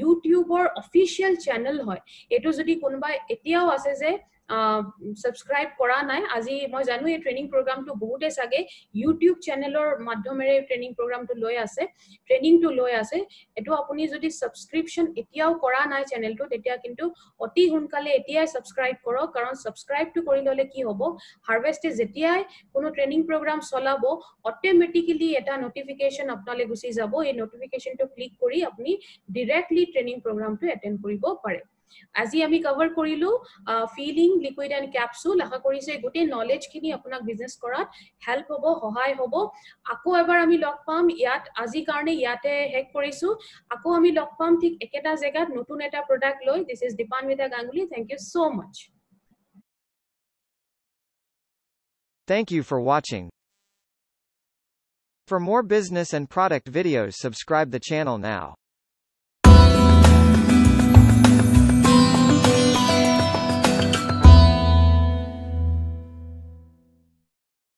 ইউটিউবৰ অফিচিয়েল চেনেল হয় এটো যদি কোনোবাই এতিয়াও আছে যে সাবস্ক্ৰাইব কৰা নাই আজি মই জানো এই ট্ৰেনিং প্ৰগ্ৰামটো বহুতে সাগে ইউটিউব চেনেলৰ মাধ্যমেৰে ট্ৰেনিং প্ৰগ্ৰামটো লৈ আছে এটো আপুনি যদি সাবস্ক্ৰিপচন এতিয়াও কৰা নাই চেনেলটো তেতিয়া কিন্তু অতি হুনকালে এতিয়াই সাবস্ক্ৰাইব কৰক কাৰণ সাবস্ক্ৰাইবটো কৰি ললে কি হ'ব হাৰভেষ্টে যেতিয়াই কোনো ট্ৰেনিং প্ৰগ্ৰাম চলাব অটোমেটিক্যালি এটা নোটিফিকেশন আপোনালে গুচি যাব এই নোটিফিকেশনটো ক্লিক কৰি আপুনি ডাইৰেক্টলি ট্ৰেনিং প্ৰগ্ৰামটো এটেন্ড কৰিব পাৰে আজি আমি কভাৰ কৰিলো ফিলিং লিকুইড এন্ড ক্যাপসুল আশা কৰিছে গোটেই নলেজ খিনি আপোনাক বিজনেস কৰাত হেল্প হ'ব সহায় হ'ব আকৌ এবাৰ আমি লগ পাম ইয়াত আজি কাৰণে ইয়াতে হেক কৰিছো আকৌ আমি লগ পাম ঠিক একেটা জায়গাত নতুন এটা প্ৰডাক্ট লৈ this is Dipanwita Ganguly thank you so much Thank you for watching. For more business and product videos subscribe the channel now.